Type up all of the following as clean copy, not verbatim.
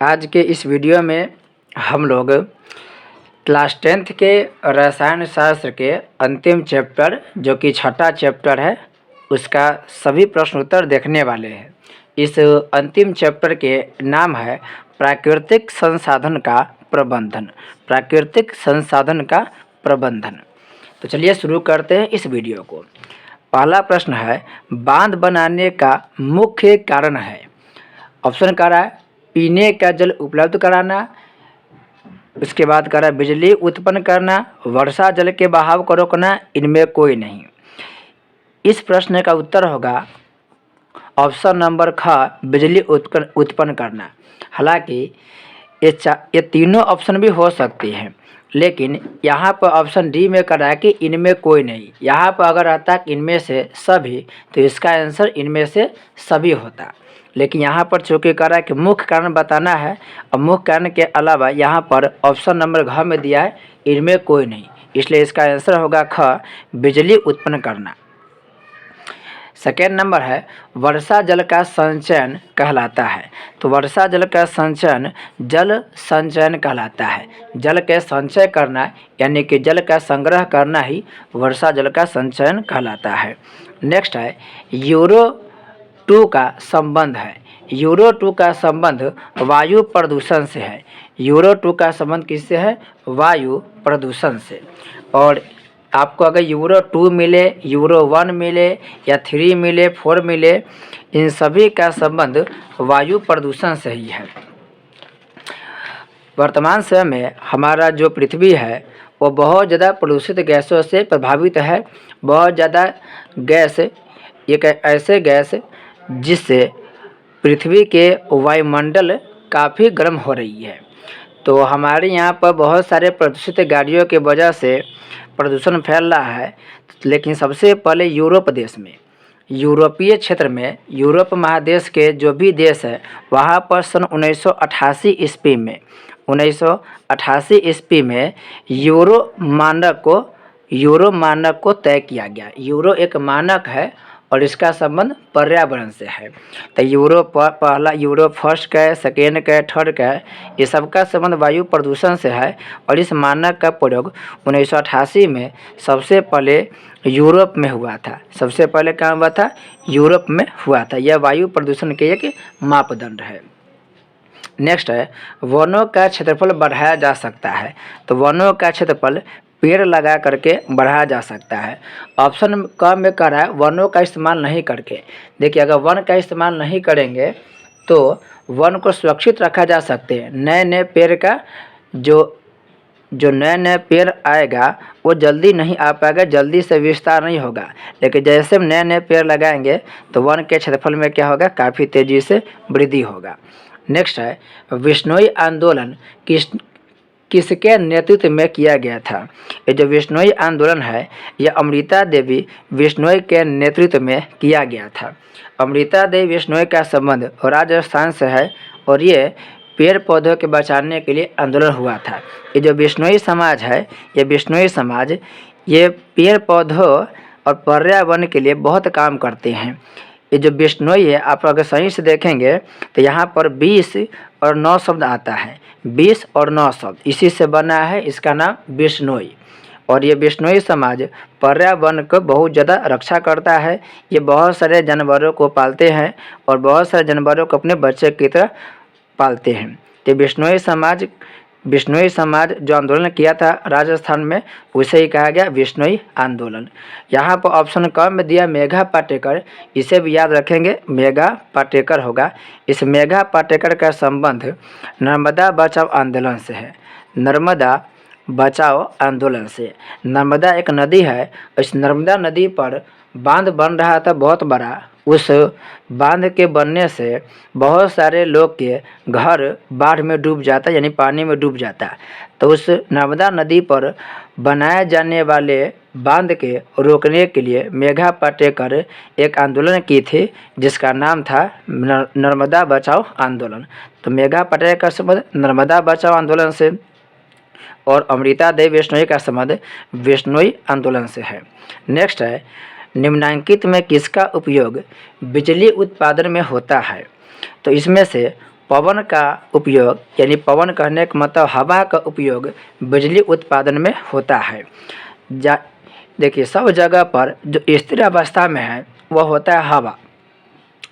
आज के इस वीडियो में हम लोग क्लास 10th के रसायन शास्त्र के अंतिम चैप्टर जो कि छठा चैप्टर है उसका सभी प्रश्न उत्तर देखने वाले हैं। इस अंतिम चैप्टर के नाम है प्राकृतिक संसाधन का प्रबंधन। प्राकृतिक संसाधन का प्रबंधन। तो चलिए शुरू करते हैं इस वीडियो को। पहला प्रश्न है, बांध बनाने का मुख्य कारण है। ऑप्शन कह रहा है पीने का जल उपलब्ध कराना, उसके बाद कह रहा है बिजली उत्पन्न करना, वर्षा जल के बहाव को रोकना, इनमें कोई नहीं। इस प्रश्न का उत्तर होगा ऑप्शन नंबर ख, बिजली उत्पन्न करना। हालांकि ये तीनों ऑप्शन भी हो सकती हैं, लेकिन यहाँ पर ऑप्शन डी में कह रहा है कि इनमें कोई नहीं। यहाँ पर अगर रहता कि इनमें से सभी, तो इसका आंसर इनमें से सभी होता। लेकिन यहाँ पर चूँकि कह रहा है कि मुख्य कारण बताना है, और मुख्य कारण के अलावा यहाँ पर ऑप्शन नंबर घ में दिया है इनमें कोई नहीं, इसलिए इसका आंसर होगा ख, बिजली उत्पन्न करना। सेकेंड नंबर है, वर्षा जल का संचयन कहलाता है। तो वर्षा जल का संचयन जल संचयन कहलाता है। जल के संचय करना यानी कि जल का संग्रह करना ही वर्षा जल का संचयन कहलाता है। नेक्स्ट है, यूरो 2 का संबंध है। यूरो 2 का संबंध वायु प्रदूषण से है। यूरो 2 का संबंध किससे है? वायु प्रदूषण से। और आपको अगर यूरो 2 मिले, यूरो 1 मिले या 3 मिले, 4 मिले, इन सभी का संबंध वायु प्रदूषण से ही है। वर्तमान समय में हमारा जो पृथ्वी है वो बहुत ज़्यादा प्रदूषित गैसों से प्रभावित है। बहुत ज़्यादा गैस, एक ऐसे गैस जिससे पृथ्वी के वायुमंडल काफ़ी गर्म हो रही है। तो हमारे यहाँ पर बहुत सारे प्रदूषित गाड़ियों के वजह से प्रदूषण फैल रहा है। लेकिन सबसे पहले यूरोप देश में, यूरोपीय क्षेत्र में, यूरोप महादेश के जो भी देश है वहाँ पर सन 1988 ईस्वी में यूरो मानक को तय किया गया। यूरो एक मानक है और इसका संबंध पर्यावरण से है। तो यूरो पहला, यूरो फर्स्ट का है, सेकेंड का है, थर्ड का है, ये सबका संबंध वायु प्रदूषण से है। और इस मानक का प्रयोग 1988 में सबसे पहले यूरोप में हुआ था। सबसे पहले कहाँ हुआ था? यूरोप में हुआ था। यह वायु प्रदूषण के एक मापदंड है। नेक्स्ट है, वनों का क्षेत्रफल बढ़ाया जा सकता है। तो वनों का क्षेत्रफल पेड़ लगा करके बढ़ाया जा सकता है। ऑप्शन क में कह रहा है वनों का इस्तेमाल नहीं करके। देखिए, अगर वन का इस्तेमाल नहीं करेंगे तो वन को सुरक्षित रखा जा सकते हैं। नए नए पेड़ का जो नए नए पेड़ आएगा वो जल्दी नहीं आ पाएगा, जल्दी से विस्तार नहीं होगा। लेकिन जैसे हम नए नए पेड़ लगाएंगे तो वन के क्षेत्रफल में क्या होगा? काफ़ी तेज़ी से वृद्धि होगा। नेक्स्ट है, विश्नोई आंदोलन किसके नेतृत्व में किया गया था? ये जो विश्नोई आंदोलन है यह अमृता देवी विश्नोई के नेतृत्व में किया गया था। अमृता देवी विश्नोई का संबंध राजस्थान से है और ये पेड़ पौधों के बचाने के लिए आंदोलन हुआ था। ये जो विश्नोई समाज है, ये विश्नोई समाज ये पेड़ पौधों और पर्यावरण के लिए बहुत काम करते हैं। ये जो विश्नोई है, आप अगर सही से देखेंगे तो यहाँ पर 20 और 9 शब्द आता है। 20 और 9 शब्द इसी से बना है, इसका नाम विश्नोई। और ये विश्नोई समाज पर्यावरण को बहुत ज़्यादा रक्षा करता है। ये बहुत सारे जानवरों को पालते हैं और बहुत सारे जानवरों को अपने बच्चे की तरह पालते हैं। तो विश्नोई समाज जो आंदोलन किया था राजस्थान में, उसे ही कहा गया विश्नोई आंदोलन। यहाँ पर ऑप्शन क में दिया मेघा पाटेकर, इसे भी याद रखेंगे, मेघा पाटेकर होगा। इस मेघा पाटेकर का संबंध नर्मदा बचाओ आंदोलन से है। नर्मदा बचाओ आंदोलन से। नर्मदा एक नदी है, इस नर्मदा नदी पर बांध बन रहा था बहुत बड़ा। उस बांध के बनने से बहुत सारे लोग के घर बाढ़ में डूब जाता, यानी पानी में डूब जाता। तो उस नर्मदा नदी पर बनाए जाने वाले बांध के रोकने के लिए मेघा पाटेकर एक आंदोलन की थी जिसका नाम था नर्मदा बचाओ आंदोलन। तो मेघा पाटेकर का संबंध नर्मदा बचाओ आंदोलन से और अमृता देवी विश्नोई का संबंध विश्नोई आंदोलन से है। नेक्स्ट है, निम्नांकित में किसका उपयोग बिजली उत्पादन में होता है? तो इसमें से पवन का उपयोग यानी पवन कहने का मतलब हवा का उपयोग बिजली उत्पादन में होता है। देखिए सब जगह पर जो स्थिर अवस्था में है वह होता है हवा,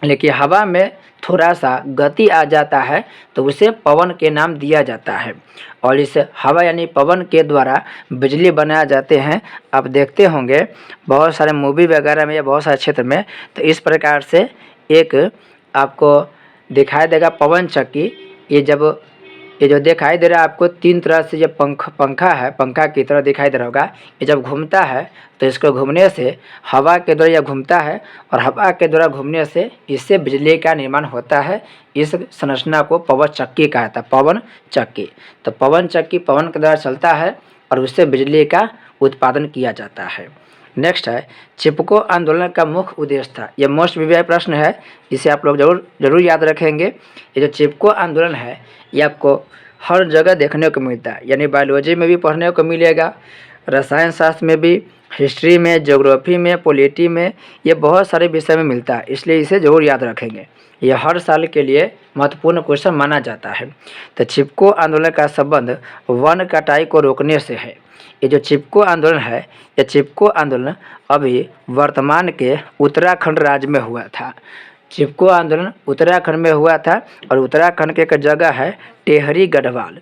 लेकिन हवा में थोड़ा सा गति आ जाता है तो उसे पवन के नाम दिया जाता है। और इस हवा यानी पवन के द्वारा बिजली बनाए जाते हैं। आप देखते होंगे बहुत सारे मूवी वगैरह में या बहुत सारे क्षेत्र में, तो इस प्रकार से एक आपको दिखाई देगा पवन चक्की। ये जो दिखाई दे रहा है आपको तीन तरह से, ये पंखा है, पंखा की तरह दिखाई दे रहा होगा। ये जब घूमता है तो इसको घूमने से हवा के द्वारा यह घूमता है और हवा के द्वारा घूमने से इससे बिजली का निर्माण होता है। इस संरचना को पवन चक्की कहा जाता है, पवन चक्की। तो पवन चक्की पवन के द्वारा चलता है और उससे बिजली का उत्पादन किया जाता है। नेक्स्ट है चिपको आंदोलन का मुख्य उद्देश्य था। यह मोस्ट वीवीआई प्रश्न है, इसे आप लोग जरूर याद रखेंगे। ये जो चिपको आंदोलन है ये आपको हर जगह देखने को मिलता है, यानी बायोलॉजी में भी पढ़ने को मिलेगा, रसायन शास्त्र में भी, हिस्ट्री में, ज्योग्राफी में, पॉलिटी में, ये बहुत सारे विषय में मिलता है, इसलिए इसे ज़रूर याद रखेंगे। यह हर साल के लिए महत्वपूर्ण क्वेश्चन माना जाता है। तो चिपको आंदोलन का संबंध वन कटाई को रोकने से है। ये जो चिपको आंदोलन है, यह चिपको आंदोलन अभी वर्तमान के उत्तराखंड राज्य में हुआ था। चिपको आंदोलन उत्तराखंड में हुआ था और उत्तराखंड के एक जगह है टेहरी गढ़वाल।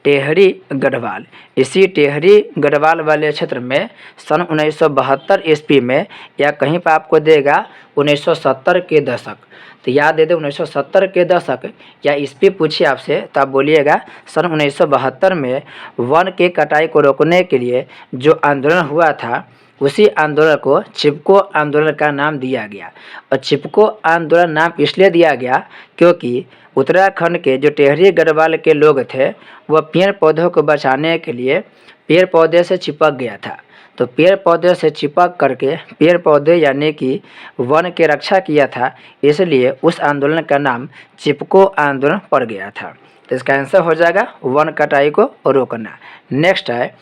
टेहरी गढ़वाल, इसी टेहरी गढ़वाल वाले क्षेत्र में सन 1972 ईस्वी में, या कहीं पर आपको देगा 1970 के दशक, तो याद दे दे 1970 के दशक या ईस्वी पूछिए आपसे तो आप बोलिएगा सन 1972 में वन के कटाई को रोकने के लिए जो आंदोलन हुआ था उसी आंदोलन को चिपको आंदोलन का नाम दिया गया। और चिपको आंदोलन नाम इसलिए दिया गया क्योंकि उत्तराखंड के जो टेहरी गढ़वाल के लोग थे वह पेड़ पौधों को बचाने के लिए पेड़ पौधे से चिपक गया था। तो पेड़ पौधे से चिपक करके पेड़ पौधे यानी कि वन की रक्षा किया था, इसलिए उस आंदोलन का नाम चिपको आंदोलन पड़ गया था। तो इसका आंसर हो जाएगा वन कटाई को रोकना। नेक्स्ट है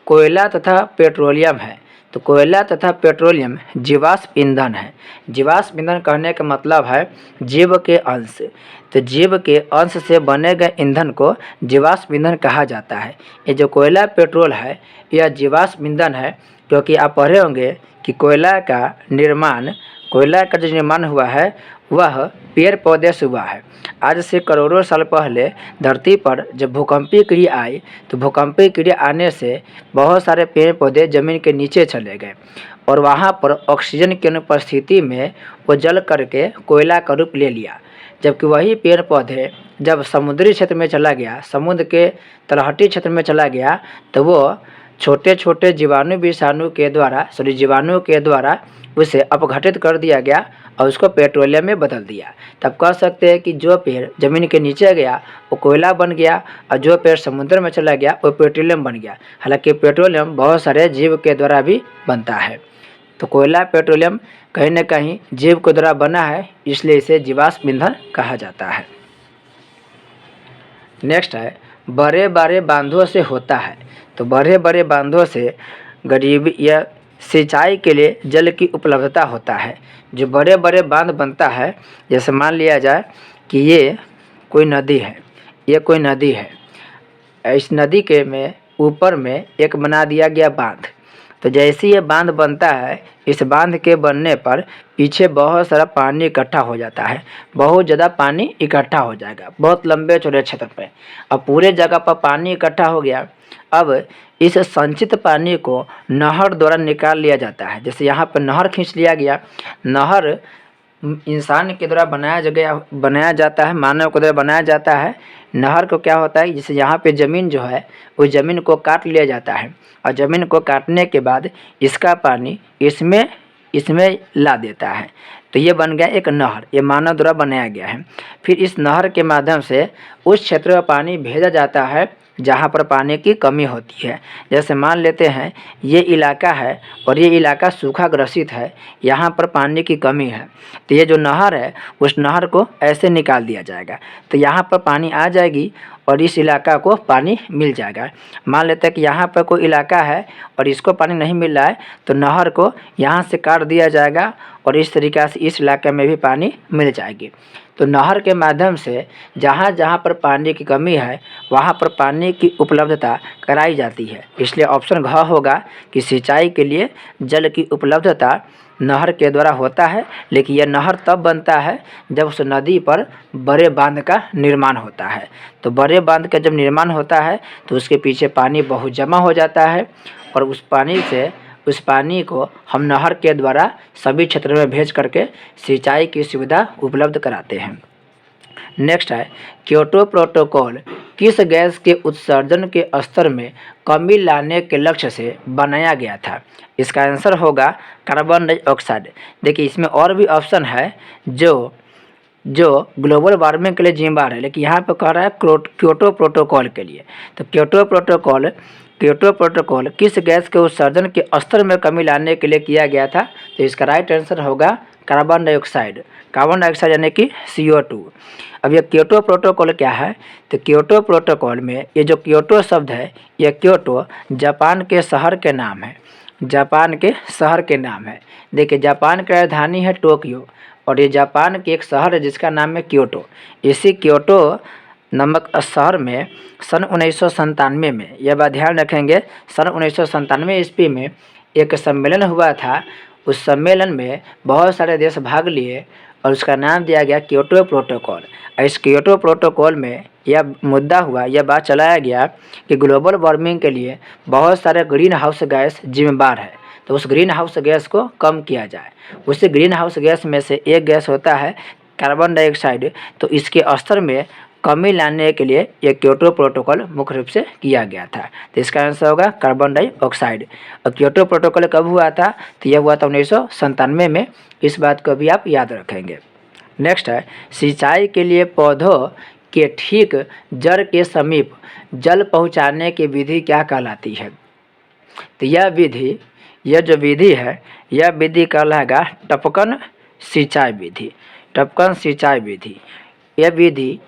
कोयला तथा पेट्रोलियम है। तो कोयला तथा पेट्रोलियम जीवाश्म ईंधन है। जीवाश्म ईंधन कहने का मतलब है जीव के अंश। तो जीव के अंश से बने गए ईंधन को जीवाश्म ईंधन कहा जाता है। ये जो कोयला पेट्रोल है यह जीवाश्म ईंधन है, क्योंकि आप पढ़े होंगे कि कोयला का जो निर्माण हुआ है वह पेड़ पौधे से हुआ है। आज से करोड़ों साल पहले धरती पर जब भूकंपीय क्रिया आई तो भूकंपीय क्रिया आने से बहुत सारे पेड़ पौधे ज़मीन के नीचे चले गए और वहाँ पर ऑक्सीजन की अनुपस्थिति में वो जल करके कोयला का रूप ले लिया। जबकि वही पेड़ पौधे जब समुद्री क्षेत्र में चला गया, समुद्र के तलहटी क्षेत्र में चला गया, तो वो छोटे छोटे जीवाणु के द्वारा उसे अपघटित कर दिया गया और उसको पेट्रोलियम में बदल दिया। तब कह सकते हैं कि जो पेड़ ज़मीन के नीचे गया वो कोयला बन गया और जो पेड़ समुद्र में चला गया वो पेट्रोलियम बन गया। हालांकि पेट्रोलियम बहुत सारे जीव के द्वारा भी बनता है। तो कोयला पेट्रोलियम कहीं न कहीं जीव के द्वारा बना है, इसलिए इसे जीवाश्म ईंधन कहा जाता है। नेक्स्ट है बड़े बड़े बांधों से होता है। तो बड़े बड़े बांधों से गरीबी या सिंचाई के लिए जल की उपलब्धता होता है। जो बड़े बड़े बांध बनता है, जैसे मान लिया जाए कि ये कोई नदी है, इस नदी के में ऊपर में एक बना दिया गया बांध। तो जैसे ये बांध बनता है, इस बांध के बनने पर पीछे बहुत सारा पानी इकट्ठा हो जाता है, बहुत ज़्यादा पानी इकट्ठा हो जाएगा बहुत लंबे चौड़े क्षेत्र पे। अब पूरे जगह पर पानी इकट्ठा हो गया। अब इस संचित पानी को नहर द्वारा निकाल लिया जाता है। जैसे यहाँ पर नहर खींच लिया गया, नहर इंसान के द्वारा बनाया जाता है, मानव के द्वारा बनाया जाता है। नहर को क्या होता है, जैसे यहाँ पे ज़मीन जो है उस ज़मीन को काट लिया जाता है और ज़मीन को काटने के बाद इसका पानी इसमें ला देता है। तो ये बन गया एक नहर, ये मानव द्वारा बनाया गया है। फिर इस नहर के माध्यम से उस क्षेत्र में पानी भेजा जाता है जहाँ पर पानी की कमी होती है। जैसे मान लेते हैं ये इलाका है और ये इलाका सूखा ग्रसित है, यहाँ पर पानी की कमी है, तो ये जो नहर है उस नहर को ऐसे निकाल दिया जाएगा। तो यहाँ पर पानी आ जाएगी और इस इलाका को पानी मिल जाएगा। मान लेते हैं कि यहाँ पर कोई इलाका है और इसको पानी नहीं मिल रहा है, तो नहर को यहाँ से काट दिया जाएगा और इस तरीक़ा से इस इलाके में भी पानी मिल जाएगी। तो नहर के माध्यम से जहाँ जहाँ पर पानी की कमी है वहाँ पर पानी की उपलब्धता कराई जाती है। इसलिए ऑप्शन घ होगा कि सिंचाई के लिए जल की उपलब्धता नहर के द्वारा होता है, लेकिन यह नहर तब बनता है जब उस नदी पर बड़े बांध का निर्माण होता है। तो बड़े बांध का जब निर्माण होता है तो उसके पीछे पानी बहुत जमा हो जाता है और उस पानी को हम नहर के द्वारा सभी क्षेत्रों में भेज करके सिंचाई की सुविधा उपलब्ध कराते हैं। नेक्स्ट है क्योटो प्रोटोकॉल किस गैस के उत्सर्जन के स्तर में कमी लाने के लक्ष्य से बनाया गया था? इसका आंसर होगा कार्बन डाइऑक्साइड। देखिए इसमें और भी ऑप्शन है जो ग्लोबल वार्मिंग के लिए जिम्मेदार है, लेकिन यहाँ पर कह रहा है क्योटो प्रोटोकॉल के लिए। तो क्योटो प्रोटोकॉल किस गैस के उत्सर्जन के स्तर में कमी लाने के लिए किया गया था? तो इसका राइट आंसर होगा कार्बन डाइऑक्साइड यानी कि CO2। अब यह क्योटो प्रोटोकॉल क्या है? तो क्योटो प्रोटोकॉल में ये जो क्योटो शब्द है, यह क्योटो जापान के शहर के नाम है। देखिए जापान की राजधानी है टोक्यो और ये जापान के एक शहर है जिसका नाम है क्योटो। इसी क्योटो नामक शहर में सन 1997 में, यह बात ध्यान रखेंगे, सन 1997 ईस्वी में एक सम्मेलन हुआ था। उस सम्मेलन में बहुत सारे देश भाग लिए और उसका नाम दिया गया क्योटो प्रोटोकॉल। इस क्योटो प्रोटोकॉल में यह मुद्दा हुआ, यह बात चलाया गया कि ग्लोबल वार्मिंग के लिए बहुत सारे ग्रीन हाउस गैस जिम्मेदार है, तो उस ग्रीन हाउस गैस को कम किया जाए। उसी ग्रीन हाउस गैस में से एक गैस होता है कार्बन डाइऑक्साइड। तो इसके स्तर में कमी लाने के लिए यह क्योटो प्रोटोकॉल मुख्य रूप से किया गया था। तो इसका आंसर होगा कार्बन डाइऑक्साइड। और क्योटो प्रोटोकॉल कब हुआ था? तो यह हुआ था 1997 में। इस बात को भी आप याद रखेंगे। नेक्स्ट है सिंचाई के लिए पौधों के ठीक जड़ के समीप जल पहुंचाने की विधि क्या कहलाती है? तो यह जो विधि है, यह विधि कहलाएगा टपकन सिंचाई विधि।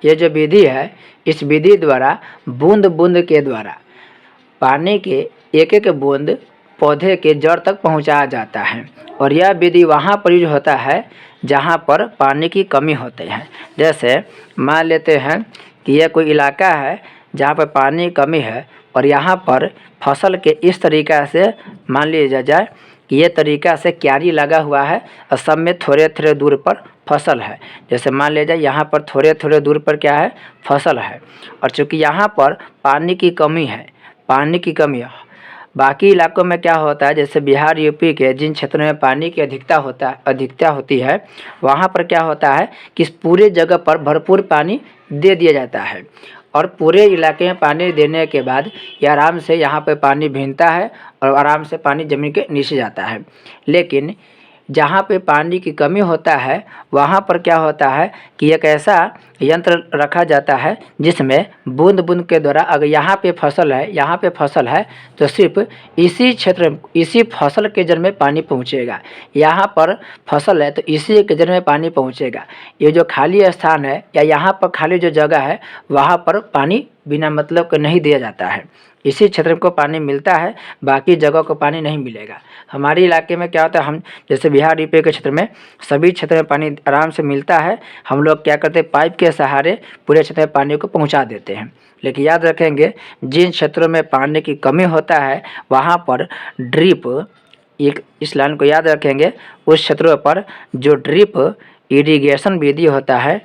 यह जो विधि है, इस विधि द्वारा बूंद बूंद के द्वारा पानी के एक एक बूंद पौधे के जड़ तक पहुंचाया जाता है। और यह विधि वहाँ पर यूज होता है जहाँ पर पानी की कमी होती है। जैसे मान लेते हैं कि यह कोई इलाका है जहाँ पर पानी की कमी है और यहाँ पर फसल के इस तरीक़ा से मान लिया जाए कि ये तरीक़ा से क्यारी लगा हुआ है और सब में थोड़े थोड़े दूर पर फसल है। जैसे मान लिया जाए यहाँ पर थोड़े थोड़े दूर पर क्या है, फसल है। और चूँकि यहाँ पर पानी की कमी है, बाकी इलाकों में क्या होता है, जैसे बिहार यूपी के जिन क्षेत्रों में पानी की अधिकता होती है, वहाँ पर क्या होता है कि इस पूरे जगह पर भरपूर पानी दे दिया जाता है और पूरे इलाके में पानी देने के बाद ये आराम से यहाँ पर पानी भीगता है और आराम से पानी ज़मीन के नीचे जाता है। लेकिन जहाँ पे पानी की कमी होता है वहाँ पर क्या होता है कि एक ऐसा यंत्र रखा जाता है जिसमें बूंद बूंद के द्वारा, अगर यहाँ पे फसल है तो सिर्फ इसी फसल के जड़ में पानी पहुँचेगा। यहाँ पर फसल है तो इसी के जड़ में पानी पहुँचेगा। ये जो खाली स्थान है या यहाँ पर खाली जो जगह है वहाँ पर पानी बिना मतलब के नहीं दिया जाता है। इसी क्षेत्र को पानी मिलता है, बाकी जगह को पानी नहीं मिलेगा। हमारे इलाके में क्या होता है, हम जैसे बिहार यूपी के क्षेत्र में सभी क्षेत्र में पानी आराम से मिलता है। हम लोग क्या करते हैं, पाइप के सहारे पूरे क्षेत्र में पानी को पहुंचा देते हैं। लेकिन याद रखेंगे जिन क्षेत्रों में पानी की कमी होता है वहाँ पर इस लाइन को याद रखेंगे, उस क्षेत्रों पर जो ड्रिप इरिगेशन विधि होता है,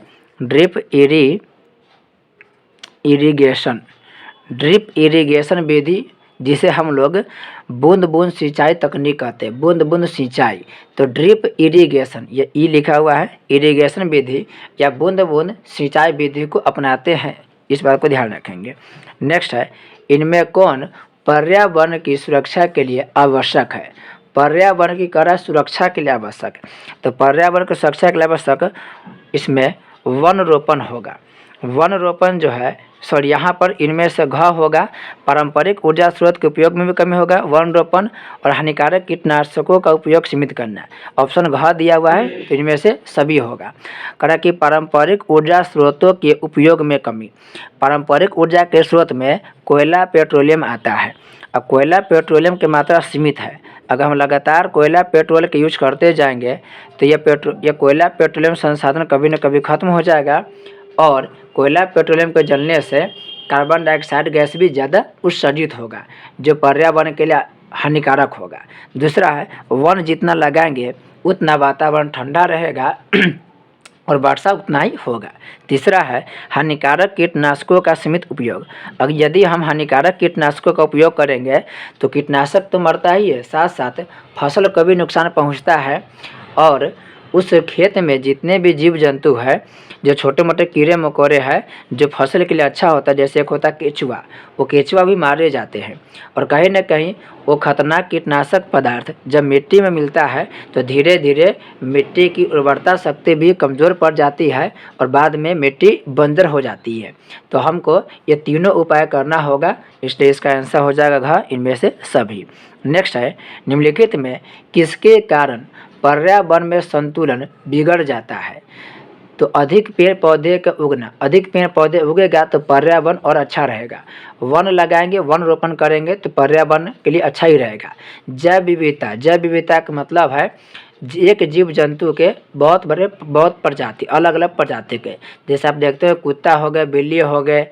ड्रिप इरिगेशन विधि, जिसे हम लोग बूंद बूंद सिंचाई तकनीक कहते हैं, बूंद बूंद सिंचाई। तो ड्रिप इरिगेशन, ये ई लिखा हुआ है, इरिगेशन विधि या बूंद बूंद सिंचाई विधि को अपनाते हैं। इस बात को ध्यान रखेंगे। नेक्स्ट है इनमें कौन पर्यावरण की सुरक्षा के लिए आवश्यक है? पर्यावरण की सुरक्षा के लिए आवश्यक है। तो पर्यावरण की सुरक्षा के लिए आवश्यक इसमें वन रोपण होगा। वन रोपण जो है सॉरी यहाँ पर इनमें से घ होगा, पारंपरिक ऊर्जा स्रोत के उपयोग में भी कमी होगा, वन रोपण और हानिकारक कीटनाशकों का उपयोग सीमित करना। ऑप्शन घ दिया हुआ है तो इनमें से सभी होगा। कहा कि पारंपरिक ऊर्जा स्रोतों के उपयोग में कमी। पारंपरिक ऊर्जा के स्रोत में कोयला पेट्रोलियम आता है। अब कोयला पेट्रोलियम की मात्रा सीमित है। अगर हम लगातार कोयला पेट्रोल के यूज करते जाएंगे तो यह कोयला पेट्रोलियम संसाधन कभी न कभी ख़त्म हो जाएगा और कोयला पेट्रोलियम के जलने से कार्बन डाइऑक्साइड गैस भी ज़्यादा उत्सर्जित होगा जो पर्यावरण के लिए हानिकारक होगा। दूसरा है वन जितना लगाएंगे उतना वातावरण ठंडा रहेगा और वर्षा उतना ही होगा। तीसरा है हानिकारक कीटनाशकों का सीमित उपयोग। अगर यदि हम हानिकारक कीटनाशकों का उपयोग करेंगे तो कीटनाशक तो मरता ही है, साथ साथ फसल को भी नुकसान पहुंचता है और उस खेत में जितने भी जीव जंतु है, जो छोटे मोटे कीड़े मकोड़े हैं जो फसल के लिए अच्छा होता है, जैसे एक होता है केचुआ, वो केचुआ भी मारे जाते हैं। और कहीं ना कहीं वो खतरनाक कीटनाशक पदार्थ जब मिट्टी में मिलता है तो धीरे धीरे मिट्टी की उर्वरता शक्ति भी कमज़ोर पड़ जाती है और बाद में मिट्टी बंजर हो जाती है। तो हमको ये तीनों उपाय करना होगा, इसलिए इसका आंसर हो जाएगा घ, इनमें से सभी। नेक्स्ट है निम्नलिखित में किसके कारण पर्यावरण में संतुलन बिगड़ जाता है। तो अधिक पेड़ पौधे का उगना, अधिक पेड़ पौधे उगेगा तो पर्यावरण और अच्छा रहेगा। वन लगाएंगे, वन रोपण करेंगे तो पर्यावरण के लिए अच्छा ही रहेगा। जैव विविधता, जैव विविधता का मतलब है एक जीव जंतु के बहुत प्रजाति, अलग अलग प्रजाति के, जैसे आप देखते हो कुत्ता हो गए, बिल्ली हो गए,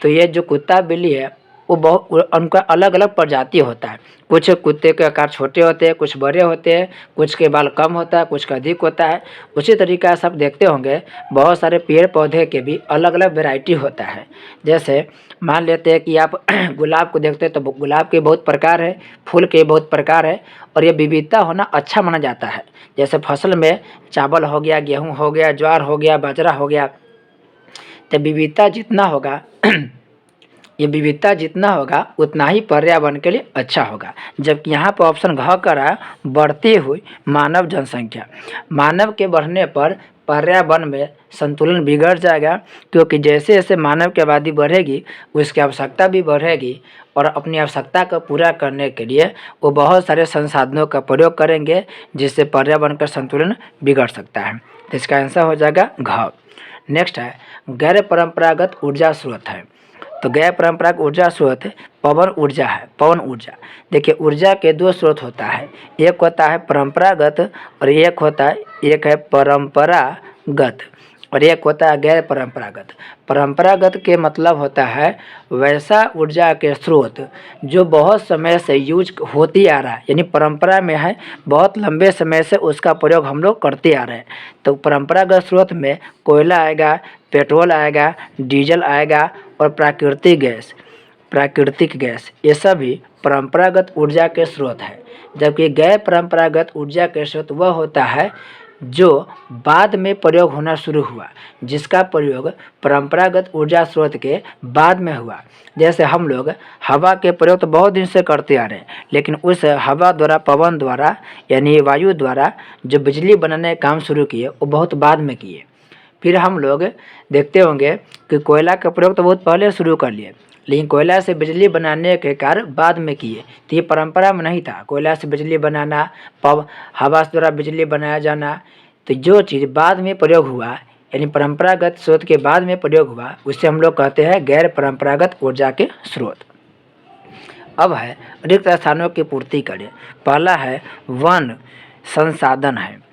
तो ये जो कुत्ता बिल्ली है वो बहुत उनका अलग अलग प्रजाति होता है। कुछ कुत्ते के आकार छोटे होते हैं, कुछ बड़े होते हैं, कुछ के बाल कम होता है, कुछ का अधिक होता है। उसी तरीका से आप देखते होंगे बहुत सारे पेड़ पौधे के भी अलग अलग वैरायटी होता है। जैसे मान लेते हैं कि आप गुलाब को देखते हैं तो गुलाब के बहुत प्रकार है, फूल के बहुत प्रकार है और ये विविधता होना अच्छा माना जाता है। जैसे फसल में चावल हो गया, गेहूँ हो गया, ज्वार हो गया, बाजरा हो गया, तो विविधता जितना होगा ये विविधता जितना होगा उतना ही पर्यावरण के लिए अच्छा होगा। जबकि यहाँ पर ऑप्शन घ कर है बढ़ती हुई मानव जनसंख्या। मानव के बढ़ने पर पर्यावरण में संतुलन बिगड़ जाएगा, क्योंकि जैसे जैसे मानव की आबादी बढ़ेगी उसकी आवश्यकता भी बढ़ेगी और अपनी आवश्यकता को पूरा करने के लिए वो बहुत सारे संसाधनों का प्रयोग करेंगे जिससे पर्यावरण का संतुलन बिगड़ सकता है। तो इसका आंसर हो जाएगा घ। नेक्स्ट है गैर परंपरागत ऊर्जा स्रोत है। तो गैर परंपरागत ऊर्जा स्रोत पवन ऊर्जा है। पवन ऊर्जा, देखिए ऊर्जा के दो स्रोत होता है, एक होता है परंपरागत और एक है परंपरागत और एक होता है गैर परंपरागत। परंपरागत के मतलब होता है वैसा ऊर्जा के स्रोत जो बहुत समय से यूज होती आ रहा है, यानी परंपरा में है, बहुत लंबे समय से उसका प्रयोग हम लोग करते आ रहे हैं। तो परंपरागत स्रोत में कोयला आएगा, पेट्रोल आएगा, डीजल आएगा और प्राकृतिक गैस, ये सभी परंपरागत ऊर्जा के स्रोत है। जबकि गैर परंपरागत ऊर्जा के स्रोत वह होता है जो बाद में प्रयोग होना शुरू हुआ, जिसका प्रयोग परंपरागत ऊर्जा स्रोत के बाद में हुआ। जैसे हम लोग हवा के प्रयोग तो बहुत दिन से करते आ रहे हैं, लेकिन उस हवा द्वारा, पवन द्वारा यानी वायु द्वारा जो बिजली बनाने का काम शुरू किए वो बहुत बाद में किए। फिर हम लोग देखते होंगे कि कोयला का प्रयोग तो बहुत पहले शुरू कर लिए, लेकिन कोयला से बिजली बनाने के कार्य बाद में किए। तो ये परंपरा में नहीं था कोयला से बिजली बनाना, हवा द्वारा बिजली बनाया जाना। तो जो चीज़ बाद में प्रयोग हुआ यानी परंपरागत स्रोत के बाद में प्रयोग हुआ उसे हम लोग कहते हैं गैर परंपरागत ऊर्जा के स्रोत। अब है रिक्त स्थानों की पूर्ति करें। पहला है वन संसाधन है।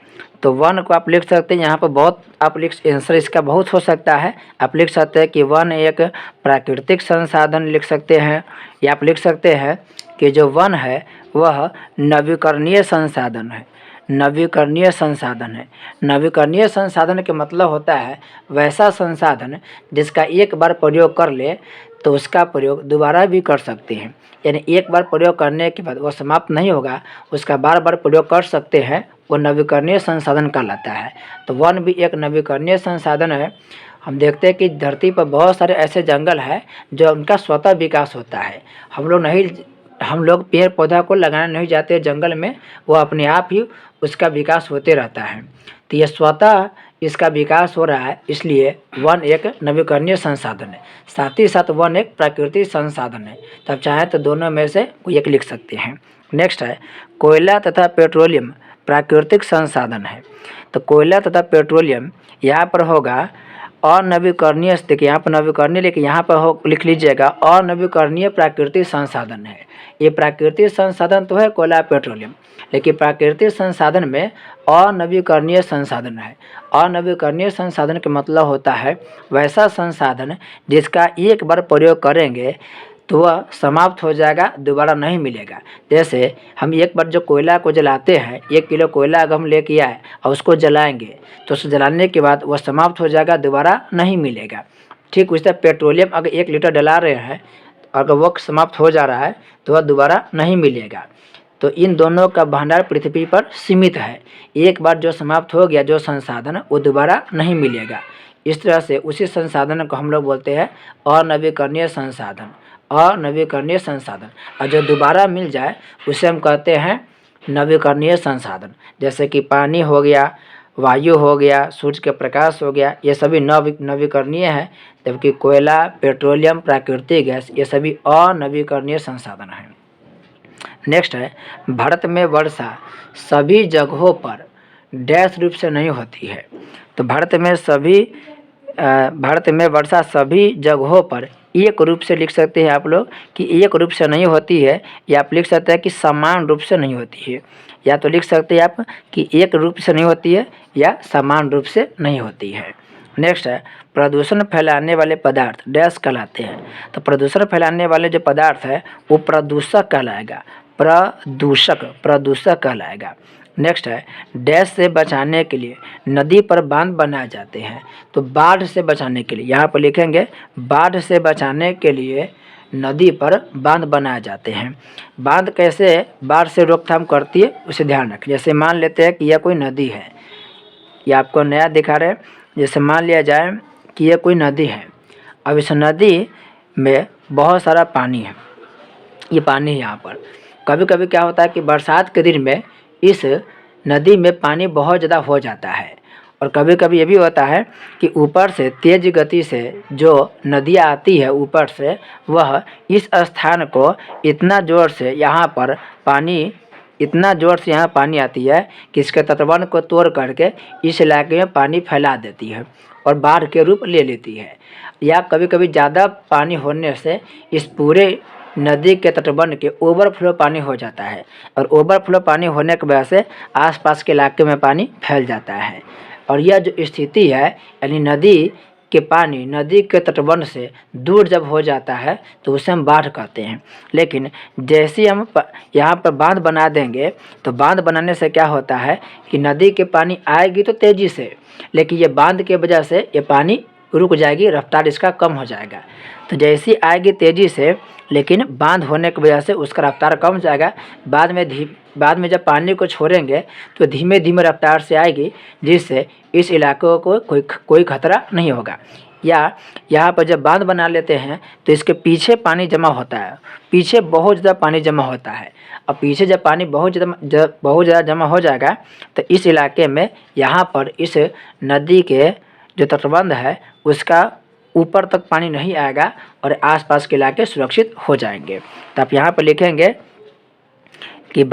तो वन को आप लिख सकते हैं, यहाँ पर बहुत आप आंसर इसका बहुत हो सकता है। आप लिख सकते हैं कि वन एक प्राकृतिक संसाधन लिख सकते हैं, या आप लिख सकते हैं कि जो वन है वह नवीकरणीय संसाधन है। नवीकरणीय संसाधन है। नवीकरणीय संसाधन के मतलब होता है वैसा संसाधन जिसका एक बार प्रयोग कर ले तो उसका प्रयोग दोबारा भी कर सकते हैं, यानी एक बार प्रयोग करने के बाद वो समाप्त नहीं होगा, उसका बार बार प्रयोग कर सकते हैं, वो नवीकरणीय संसाधन कहलाता है। तो वन भी एक नवीकरणीय संसाधन है। हम देखते हैं कि धरती पर बहुत सारे ऐसे जंगल हैं जो उनका स्वतः विकास होता है। हम लोग पेड़ पौधा को लगाने नहीं जाते जंगल में, वो अपने आप ही उसका विकास होते रहता है। तो ये स्वतः इसका विकास हो रहा है, इसलिए वन एक नवीकरणीय संसाधन है, साथ ही साथ वन एक प्राकृतिक संसाधन है। तब चाहे तो दोनों में से कोई एक लिख सकते हैं। नेक्स्ट है कोयला तथा पेट्रोलियम प्राकृतिक संसाधन है। तो कोयला तथा पेट्रोलियम यहाँ पर होगा अनवीकरणीय, देखिए यहाँ पर नवीकरणीय लेकिन यहाँ पर हो लिख लीजिएगा अनवीकरणीय प्राकृतिक संसाधन है। ये प्राकृतिक संसाधन तो है कोयला पेट्रोलियम, लेकिन प्राकृतिक संसाधन में अनवीकरणीय संसाधन है। अनवीकरणीय संसाधन का मतलब होता है वैसा संसाधन जिसका एक बार प्रयोग करेंगे तो वह समाप्त हो जाएगा, दोबारा नहीं मिलेगा। जैसे हम एक बार जो कोयला को जलाते हैं, 1 किलो कोयला अगर हम लेके आए और उसको जलाएंगे तो उस जलाने के बाद वह समाप्त हो जाएगा, दोबारा नहीं मिलेगा। ठीक उसी तरह पेट्रोलियम अगर 1 लीटर डला रहे हैं, अगर वह समाप्त हो जा रहा है तो वह दोबारा नहीं मिलेगा। तो इन दोनों का भंडार पृथ्वी पर सीमित है, एक बार जो समाप्त हो गया जो संसाधन वो दोबारा नहीं मिलेगा। इस तरह से उसी संसाधन को हम लोग बोलते हैं अनवीकरणीय संसाधन, अनवीकरणीय संसाधन। और जो दोबारा मिल जाए उसे हम कहते हैं नवीकरणीय संसाधन। जैसे कि पानी हो गया, वायु हो गया, सूर्य के प्रकाश हो गया, ये सभी नवीकरणीय है, जबकि कोयला, पेट्रोलियम, प्राकृतिक गैस ये सभी अनवीकरणीय संसाधन हैं। नेक्स्ट है भारत में वर्षा सभी जगहों पर डैश रूप से नहीं होती है। तो भारत में वर्षा सभी जगहों पर एक रूप से लिख सकते हैं आप लोग कि एक रूप से नहीं होती है, या आप लिख सकते हैं कि समान रूप से नहीं होती है, या तो लिख सकते हैं आप कि एक रूप से नहीं होती है या समान रूप से नहीं होती है। नेक्स्ट है प्रदूषण फैलाने वाले पदार्थ डैश कहलाते हैं। तो प्रदूषण फैलाने वाले जो पदार्थ है वो प्रदूषक कहलाएगा, प्रदूषक कहलाएगा। नेक्स्ट है डैश से बचाने के लिए नदी पर बांध बनाए जाते हैं। तो बाढ़ से बचाने के लिए यहाँ पर लिखेंगे बाढ़ से बचाने के लिए नदी पर बांध बनाए जाते हैं। बांध कैसे बाढ़ से रोकथाम करती है उसे ध्यान रखें। जैसे मान लेते हैं कि यह कोई नदी है, ये आपको नया दिखा रहे हैं। जैसे मान लिया जाए कि यह कोई नदी है, अब इस नदी में बहुत सारा पानी है, ये पानी है यहाँ पर। कभी कभी क्या होता है कि बरसात के दिन में इस नदी में पानी बहुत ज़्यादा हो जाता है, और कभी कभी ये भी होता है कि ऊपर से तेज़ गति से जो नदियाँ आती है ऊपर से, वह इस स्थान को इतना ज़ोर से यहाँ पर पानी आती है कि इसके तटबंध को तोड़ करके इस इलाके में पानी फैला देती है और बाढ़ के रूप ले लेती है। या कभी कभी ज़्यादा पानी होने से इस पूरे नदी के तटबंध के ओवरफ्लो पानी हो जाता है, और ओवरफ्लो पानी होने की वजह से आसपास के इलाके में पानी फैल जाता है। और यह जो स्थिति है यानी नदी के पानी नदी के तटबंध से दूर जब हो जाता है तो उसे हम बाढ़ कहते हैं। लेकिन जैसे हम यहाँ पर बांध बना देंगे तो बांध बनाने से क्या होता है कि नदी के पानी आएगी तो तेज़ी से, लेकिन ये बांध के वजह से ये पानी रुक जाएगी, रफ्तार इसका कम हो जाएगा। तो जैसी आएगी तेज़ी से, लेकिन बांध होने की वजह से उसका रफ्तार कम हो जाएगा। बाद में जब पानी को छोड़ेंगे तो धीमे धीमे रफ्तार से आएगी, जिससे इस इलाकों को कोई खतरा नहीं होगा। या यहाँ पर जब बांध बना लेते हैं तो इसके पीछे पानी जमा होता है, पीछे बहुत ज़्यादा पानी जमा होता है, और पीछे जब पानी बहुत ज़्यादा जमा हो जाएगा तो इस इलाके में यहाँ पर इस नदी के जो तटबंध है उसका ऊपर तक पानी नहीं आएगा और आसपास के इलाके सुरक्षित हो जाएंगे। तो आप यहाँ पर लिखेंगे कि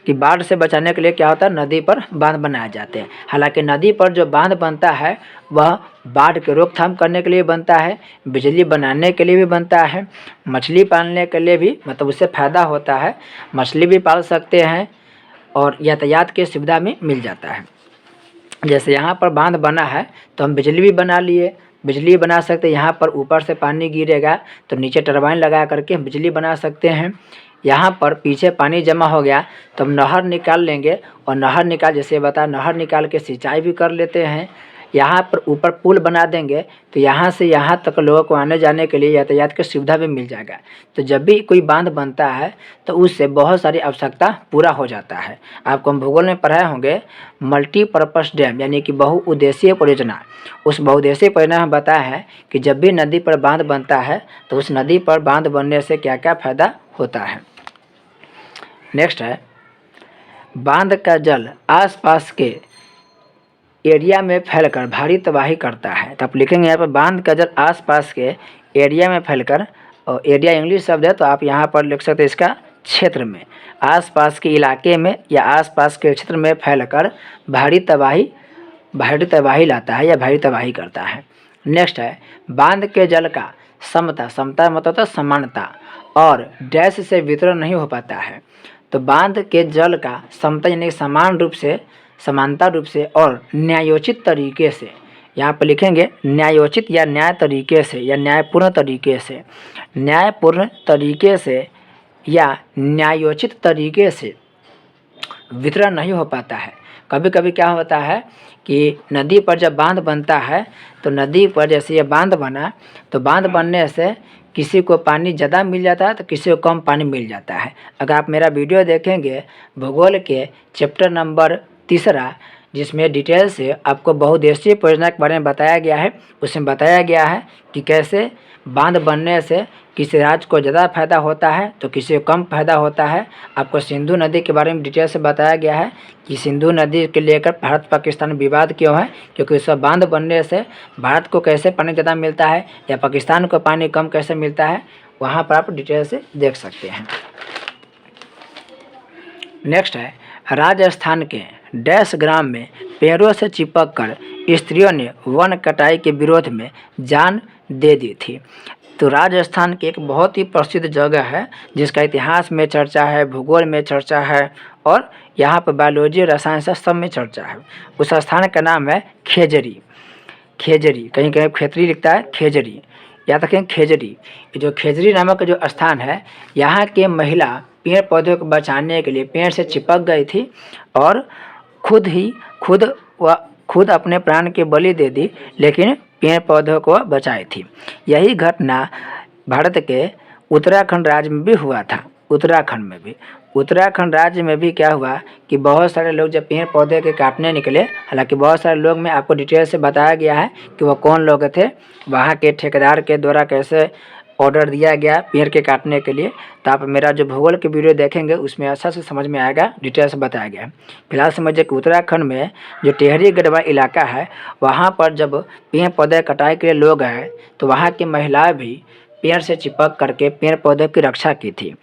बाढ़ से बचाने के लिए क्या होता है, नदी पर बांध बनाए जाते हैं। हालांकि नदी पर जो बांध बनता है वह बाढ़ के रोकथाम करने के लिए बनता है, बिजली बनाने के लिए भी बनता है, मछली पालने के लिए भी, मतलब उससे फ़ायदा होता है, मछली भी पाल सकते हैं और यातायात की सुविधा में मिल जाता है। जैसे यहाँ पर बांध बना है तो हम बिजली भी बना लिए, बिजली बना सकते हैं। यहाँ पर ऊपर से पानी गिरेगा तो नीचे टरबाइन लगा करके हम बिजली बना सकते हैं। यहाँ पर पीछे पानी जमा हो गया तो हम नहर निकाल लेंगे, और नहर निकाल के सिंचाई भी कर लेते हैं। यहाँ पर ऊपर पुल बना देंगे तो यहाँ से यहाँ तक लोगों को आने जाने के लिए यातायात की सुविधा भी मिल जाएगा। तो जब भी कोई बांध बनता है तो उससे बहुत सारी आवश्यकता पूरा हो जाता है। आपको हम भूगोल में पढ़ाए होंगे मल्टीपर्पस डैम यानी कि बहुउद्देशीय परियोजना। उस बहुउद्देशीय परियोजना में बताया है कि जब भी नदी पर बांध बनता है तो उस नदी पर बांध बनने से क्या क्या फ़ायदा होता है। नेक्स्ट है बांध का जल आसपास के एरिया में फैलकर भारी तबाही करता है। तो आप लिखेंगे यहाँ पर बांध का जल आसपास के एरिया में फैलकर, और एरिया इंग्लिश शब्द है तो आप यहाँ पर लिख सकते हैं इसका क्षेत्र में, आसपास के इलाके में या आसपास के क्षेत्र में फैलकर भारी तबाही लाता है या भारी तबाही करता है। नेक्स्ट है बांध के जल का समता, समता मतलब तो समानता और डैश से वितरण नहीं हो पाता है। तो बांध के जल का समता यानी समान रूप से, समानता रूप से और न्यायोचित तरीके से, यहाँ पर लिखेंगे न्यायोचित या न्याय तरीके से या न्यायपूर्ण तरीके से, न्यायपूर्ण तरीके से या न्यायोचित तरीके से वितरण नहीं हो पाता है। कभी कभी क्या होता है कि नदी पर जब बांध बनता है तो नदी पर जैसे ये बांध बना तो बांध बनने से किसी को पानी ज़्यादा मिल जाता है तो किसी को कम पानी मिल जाता है। अगर आप मेरा वीडियो देखेंगे भूगोल के चैप्टर नंबर 3 जिसमें डिटेल से आपको बहुउद्देशीय परियोजना के बारे में बताया गया है, उसमें बताया गया है कि कैसे बांध बनने से किसी राज्य को ज़्यादा फायदा होता है तो किसी को कम फायदा होता है। आपको सिंधु नदी के बारे में डिटेल से बताया गया है कि सिंधु नदी के लेकर भारत पाकिस्तान विवाद क्यों है, क्योंकि उसका बांध बनने से भारत को कैसे पानी ज़्यादा मिलता है या पाकिस्तान को पानी कम कैसे मिलता है, वहाँ पर आप डिटेल से देख सकते हैं। नेक्स्ट है राजस्थान के डैश ग्राम में पेड़ों से चिपक कर स्त्रियों ने वन कटाई के विरोध में जान दे दी थी। तो राजस्थान की एक बहुत ही प्रसिद्ध जगह है जिसका इतिहास में चर्चा है, भूगोल में चर्चा है और यहाँ पर बायोलॉजी रसायन शास्त्र सब में चर्चा है। उस स्थान का नाम है खेजरी। खेजरी कहीं कहीं खेतरी लिखता है, खेजरी याद रखें खेजरी। ये जो खेजरी नामक जो स्थान है, यहाँ के महिला पेड़ पौधों को बचाने के लिए पेड़ से चिपक गई थी और खुद अपने प्राण की बलि दे दी, लेकिन पेड़ पौधों को बचाई थी। यही घटना भारत के उत्तराखंड राज्य में भी हुआ था। उत्तराखंड राज्य में भी क्या हुआ कि बहुत सारे लोग जब पेड़ पौधे के काटने निकले, हालांकि बहुत सारे लोग में आपको डिटेल से बताया गया है कि वो कौन लोग थे, वहाँ के ठेकेदार के द्वारा कैसे ऑर्डर दिया गया पेड़ के काटने के लिए। तो आप मेरा जो भूगोल की वीडियो देखेंगे उसमें अच्छा से समझ में आएगा, डिटेल से बताया गया है। फिलहाल समझिए कि उत्तराखंड में जो टिहरी गढ़वा इलाका है, वहाँ पर जब पेड़ पौधे कटाई के लिए लोग आए तो वहाँ की महिलाएं भी पेड़ से चिपक करके पेड़ पौधे की रक्षा की थी।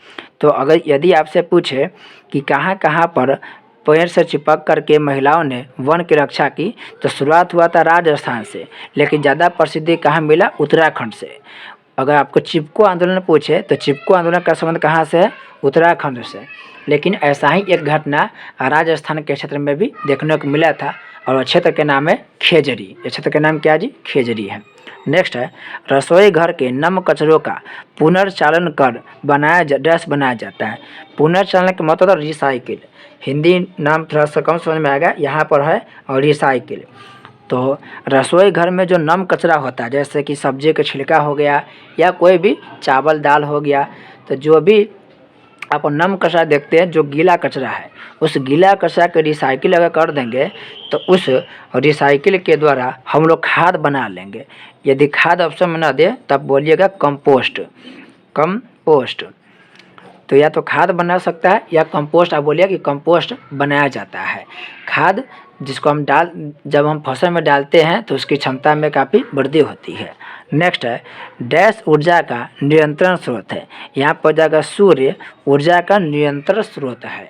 तो अगर यदि आपसे पूछे कि कहाँ कहाँ पर पेड़ से चिपक करके महिलाओं ने वन की रक्षा की, तो शुरुआत हुआ था राजस्थान से, लेकिन ज़्यादा प्रसिद्धि कहाँ मिला, उत्तराखंड से। अगर आपको चिपको आंदोलन पूछे तो चिपको आंदोलन का संबंध कहाँ से है, उत्तराखंड से। लेकिन ऐसा ही एक घटना राजस्थान के क्षेत्र में भी देखने को मिला था और क्षेत्र के नाम है खेजरी। ये क्षेत्र का नाम क्या जी, खेजरी है। नेक्स्ट है रसोई घर के नम कचरों का पुनर्चालन कर बनाया जाता है। पुनर्चालन का मतलब रिसाइकिल, हिंदी नाम थोड़ा सा कम समझ में आएगा, यहाँ पर है और रिसाइकिल। तो रसोई घर में जो नम कचरा होता है, जैसे कि सब्जी का छिलका हो गया या कोई भी चावल दाल हो गया, तो जो भी आप नम कचरा देखते हैं, जो गीला कचरा है, उस गीला कचरा के रिसाइकिल अगर कर देंगे तो उस रिसाइकिल के द्वारा हम लोग खाद बना लेंगे। यदि खाद ऑप्शन में ना दे तब बोलिएगा कंपोस्ट। तो या तो खाद बना सकता है या कंपोस्ट, आप बोलिए कि कंपोस्ट बनाया जाता है। खाद जिसको हम जब हम फसल में डालते हैं तो उसकी क्षमता में काफ़ी वृद्धि होती है। नेक्स्ट है डैश ऊर्जा का नियंत्रण स्रोत है। यहाँ पर जाकर सूर्य ऊर्जा का नियंत्रण स्रोत है।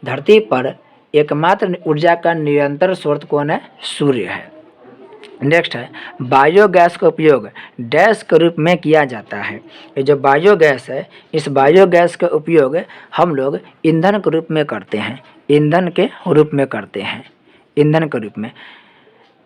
धरती पर एकमात्र ऊर्जा का निरंतर स्रोत कौन है, सूर्य है। नेक्स्ट है बायोगैस का उपयोग डैश के रूप में किया जाता है। ये जो बायोगैस है, इस बायोगैस का उपयोग हम लोग ईंधन के रूप में करते हैं, ईंधन के रूप में।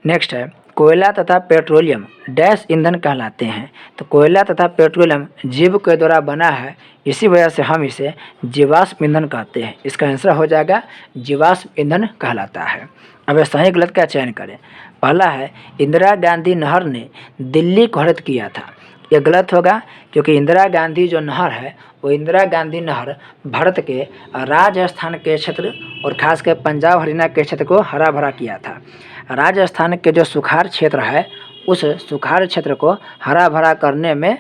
नेक्स्ट है कोयला तथा पेट्रोलियम डैश ईंधन कहलाते हैं। तो कोयला तथा पेट्रोलियम जीव के द्वारा बना है, इसी वजह से हम इसे जीवाश्म ईंधन कहते हैं। इसका आंसर हो जाएगा जीवाश्म ईंधन कहलाता है। अब सही गलत का चयन करें। पहला है इंदिरा गांधी नहर ने दिल्ली को हरित किया था। यह गलत होगा क्योंकि इंदिरा गांधी जो नहर है वो इंदिरा गांधी नहर भारत के राजस्थान के क्षेत्र और खासकर पंजाब हरियाणा के क्षेत्र को हरा भरा किया था। राजस्थान के जो सुखाड़ क्षेत्र है, उस सुखाड़ क्षेत्र को हरा भरा करने में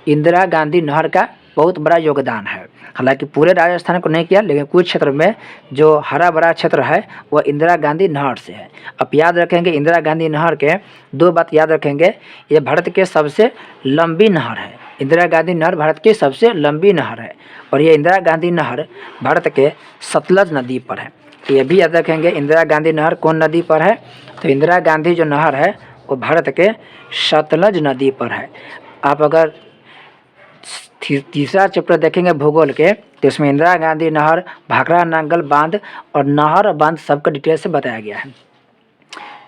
इंदिरा गांधी नहर का बहुत बड़ा योगदान है। हालांकि पूरे राजस्थान को नहीं किया, लेकिन कुछ क्षेत्र में जो हरा भरा क्षेत्र है वह इंदिरा गांधी नहर से है। अब याद रखेंगे इंदिरा गांधी नहर के 2 बात याद रखेंगे, ये भारत के सबसे लंबी नहर है। इंदिरा गांधी नहर भारत की सबसे लंबी नहर है और ये इंदिरा गांधी नहर भारत के सतलज नदी पर है। ये भी याद रखेंगे इंदिरा गांधी नहर कौन नदी पर है, तो इंदिरा गांधी जो नहर है वो भारत के सतलज नदी पर है। आप अगर तीसरा चैप्टर देखेंगे भूगोल के, तो इसमें इंदिरा गांधी नहर, भाखड़ा नांगल बांध और नहर बांध सबका डिटेल से बताया गया है।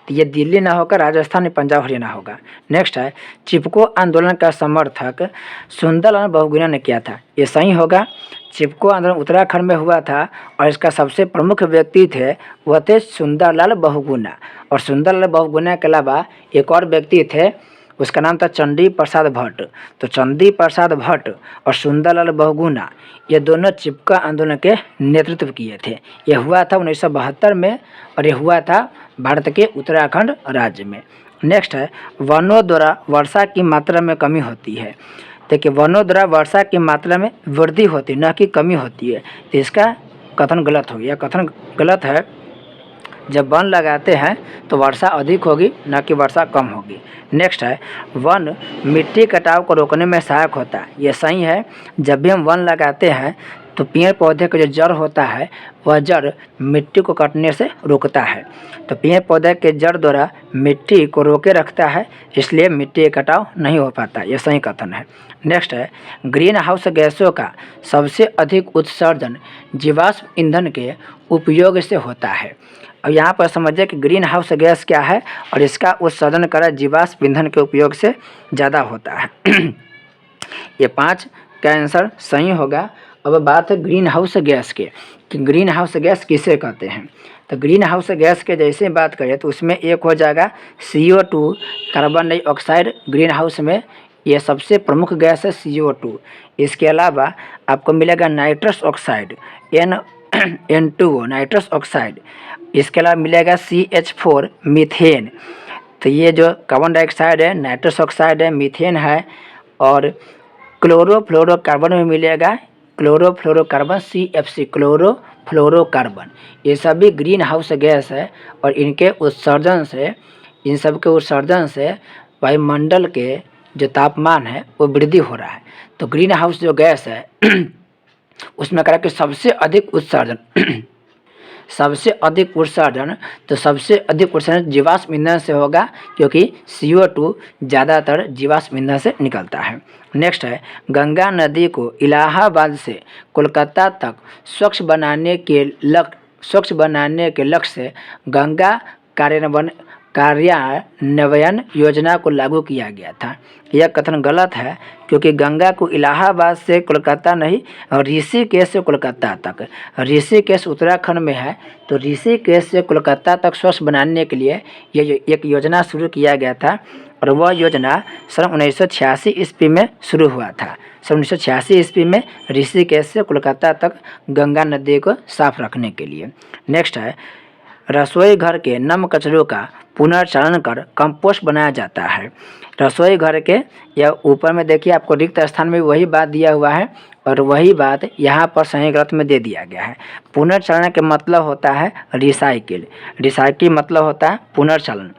तो ये दिल्ली ना होकर राजस्थान, पंजाब, हरियाणा होगा। नेक्स्ट है चिपको आंदोलन का समर्थक सुंदरलाल बहुगुणा ने किया था। ये सही होगा। चिपको आंदोलन उत्तराखंड में हुआ था और इसका सबसे प्रमुख व्यक्ति थे वह थे सुंदरलाल बहुगुणा। और सुंदरलाल बहुगुणा के अलावा एक और व्यक्ति थे, उसका नाम था चंडी प्रसाद भट्ट। तो चंडी प्रसाद भट्ट और सुंदरलाल बहुगुणा ये दोनों चिपको आंदोलन के नेतृत्व किए थे। ये हुआ था 1972 में और ये हुआ था भारत के उत्तराखंड राज्य में। नेक्स्ट है वनों द्वारा वर्षा की मात्रा में कमी होती है। देखिए वनों द्वारा वर्षा की मात्रा में वृद्धि होती है, न कि कमी होती है। तो इसका कथन गलत हो गया। कथन गलत है। जब वन लगाते हैं तो वर्षा अधिक होगी, न कि वर्षा कम होगी। नेक्स्ट है वन मिट्टी कटाव को रोकने में सहायक होता है। ये सही है। जब भी हम वन लगाते हैं तो पेड़ पौधे का जो जड़ होता है वह जड़ मिट्टी को कटने से रोकता है। तो पेड़ पौधे के जड़ द्वारा मिट्टी को रोके रखता है, इसलिए मिट्टी का कटाव नहीं हो पाता। ये सही कथन है। नेक्स्ट है ग्रीन हाउस गैसों का सबसे अधिक उत्सर्जन जीवाश्म ईंधन के उपयोग से होता है। अब यहाँ पर समझिए कि ग्रीन हाउस गैस क्या है और इसका उत्सर्जन करा जीवाश्म ईंधन के उपयोग से ज़्यादा होता है। ये 5 का आंसर सही होगा। अब बात है ग्रीन हाउस गैस के कि ग्रीन हाउस गैस किसे कहते हैं। तो ग्रीन हाउस गैस के जैसे बात करें तो उसमें एक हो जाएगा CO2 carbon dioxide. Green house में ये सबसे प्रमुख गैस है CO2। इसके अलावा आपको मिलेगा nitrous oxide N2O nitrous oxide. इसके अलावा मिलेगा CH4 मीथेन। तो ये जो कार्बन डाइऑक्साइड है, नाइट्रस ऑक्साइड है, मीथेन है और क्लोरोफ्लोरोकार्बन में मिलेगा क्लोरोफ्लोरोकार्बन CFC क्लोरोफ्लोरोकार्बन। ये सभी ग्रीन हाउस गैस है और इनके उत्सर्जन से, इन सब के उत्सर्जन से वायुमंडल के जो तापमान है वो वृद्धि हो रहा है। तो ग्रीन हाउस जो गैस है उसमें कह रहा है कि सबसे अधिक उत्सर्जन तो सबसे अधिक उत्सर्जन जीवाश्म ईंधन से होगा, क्योंकि CO2 ज़्यादातर जीवाश्म ईंधन से निकलता है। नेक्स्ट है गंगा नदी को इलाहाबाद से कोलकाता तक स्वच्छ बनाने के लक्ष्य से गंगा कार्यान्वयन योजना को लागू किया गया था। यह कथन गलत है, क्योंकि गंगा को इलाहाबाद से कोलकाता नहीं और ऋषिकेश से कोलकाता तक। ऋषिकेश उत्तराखंड में है, तो ऋषिकेश से कोलकाता तक स्वच्छ बनाने के लिए ये एक योजना शुरू किया गया था और वह योजना सन 1986 ईस्वी में शुरू हुआ था। सन 1986 ईस्वी में ऋषिकेश से कोलकाता तक गंगा नदी को साफ रखने के लिए। नेक्स्ट है रसोई घर के नम कचरों का पुनर्चरण कर कंपोस्ट बनाया जाता है। रसोई घर के या ऊपर में देखिए आपको रिक्त स्थान में वही बात दिया हुआ है और वही बात यहाँ पर सही गलत में दे दिया गया है। पुनर्चरण के मतलब होता है रिसाइकिल मतलब होता है पुनर्चलन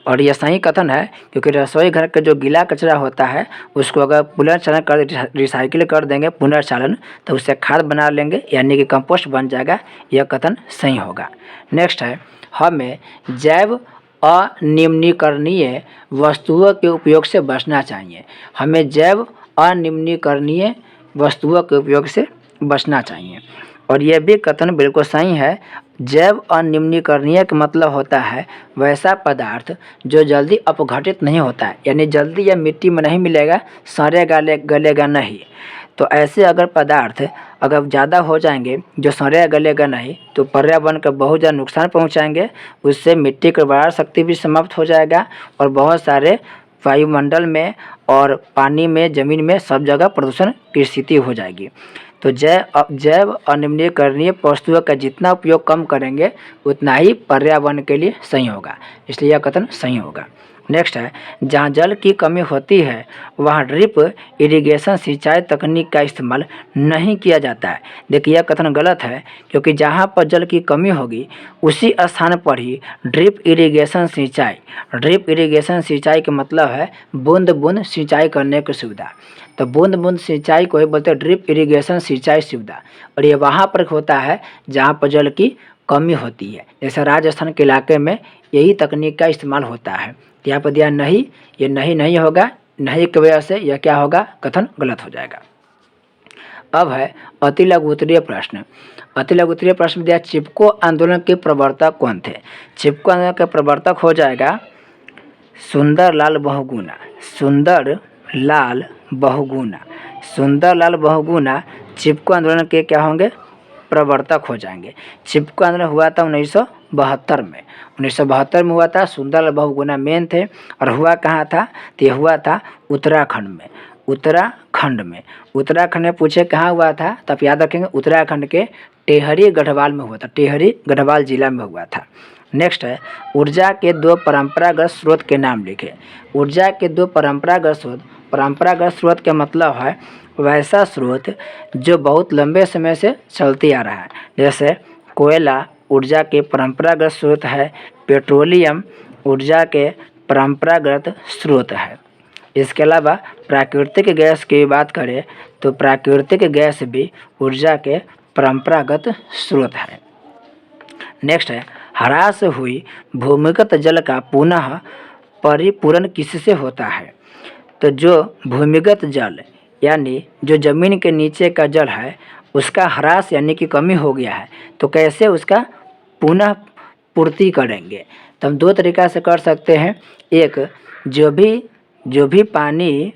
और यह सही कथन है, क्योंकि रसोई घर का जो गीला कचरा होता है उसको अगर पुनर्चलन कर रिसाइकिल कर देंगे पुनर्चलन, तो उससे खाद बना लेंगे, यानी कि कंपोस्ट बन जाएगा। यह कथन सही होगा। नेक्स्ट है हमें जैव अनिम्नीकरणीय वस्तुओं के उपयोग से बचना चाहिए। हमें जैव अनिम्नीकरणीय वस्तुओं के उपयोग से बचना चाहिए और यह भी कथन बिल्कुल सही है। जैव अनिम्नीकरणीय का मतलब होता है वैसा पदार्थ जो जल्दी अपघटित नहीं होता है, यानी जल्दी या मिट्टी में नहीं मिलेगा, सड़ेगा गलेगा नहीं। तो ऐसे अगर पदार्थ अगर ज़्यादा हो जाएंगे जो सड़ेगा गलेगा नहीं, तो पर्यावरण का बहुत ज़्यादा नुकसान पहुंचाएंगे। उससे मिट्टी की उर्वरा शक्ति भी समाप्त हो जाएगा और बहुत सारे वायुमंडल में और पानी में, ज़मीन में सब जगह प्रदूषण की स्थिति हो जाएगी। तो जैव अनिर्वहनीय वस्तुओं का जितना उपयोग कम करेंगे उतना ही पर्यावरण के लिए सही होगा, इसलिए यह कथन सही होगा। नेक्स्ट है, जहाँ जल की कमी होती है वहाँ ड्रिप इरिगेशन सिंचाई तकनीक का इस्तेमाल नहीं किया जाता है। देखिए यह कथन गलत है, क्योंकि जहाँ पर जल की कमी होगी उसी स्थान पर ही ड्रिप इरिगेशन सिंचाई का मतलब है बूंद बूंद सिंचाई करने की सुविधा। तो बूंद बूंद सिंचाई को ही बोलते हैं ड्रिप इरिगेशन सिंचाई सुविधा, और ये वहाँ पर होता है जहाँ पर जल की कमी होती है। जैसे राजस्थान के इलाके में यही तकनीक का इस्तेमाल होता है। यहाँ पर दिया नहीं, ये नहीं होगा, नहीं की वजह से यह क्या होगा, कथन गलत हो जाएगा। अब है अति लघु उत्तरीय प्रश्न। अति लघु उत्तरीय प्रश्न में दिया चिपको आंदोलन के प्रवर्तक कौन थे। चिपको आंदोलन के प्रवर्तक हो जाएगा सुंदरलाल बहुगुणा। सुंदरलाल बहुगुणा चिपको आंदोलन के क्या होंगे, प्रवर्तक हो जाएंगे। चिपको आंदोलन हुआ था 1972 में। 1972 में हुआ था। सुंदरलाल बहुगुणा मेन थे, और हुआ कहाँ था, तो ये हुआ था उत्तराखंड में। उत्तराखंड में पूछे कहाँ हुआ था, तब याद रखेंगे उत्तराखंड के टेहरी गढ़वाल में हुआ था। टेहरी गढ़वाल जिला में हुआ था। नेक्स्ट है ऊर्जा के दो परंपरागत स्रोत के नाम लिखे। ऊर्जा के दो परंपरागत स्रोत का मतलब है वैसा स्रोत जो बहुत लंबे समय से चलती आ रहा है। जैसे कोयला ऊर्जा के परंपरागत स्रोत है, पेट्रोलियम ऊर्जा के परंपरागत स्रोत है। इसके अलावा प्राकृतिक गैस की बात करें तो प्राकृतिक गैस भी ऊर्जा के परंपरागत स्रोत है। नेक्स्ट है ह्रास हुई भूमिगत जल का पुनः परिपूरण किससे होता है। तो जो भूमिगत जल यानी जो ज़मीन के नीचे का जल है उसका ह्रास यानी कि कमी हो गया है, तो कैसे उसका पुनः पूर्ति करेंगे। तो हम दो तरीक़ा से कर सकते हैं। एक, जो भी पानी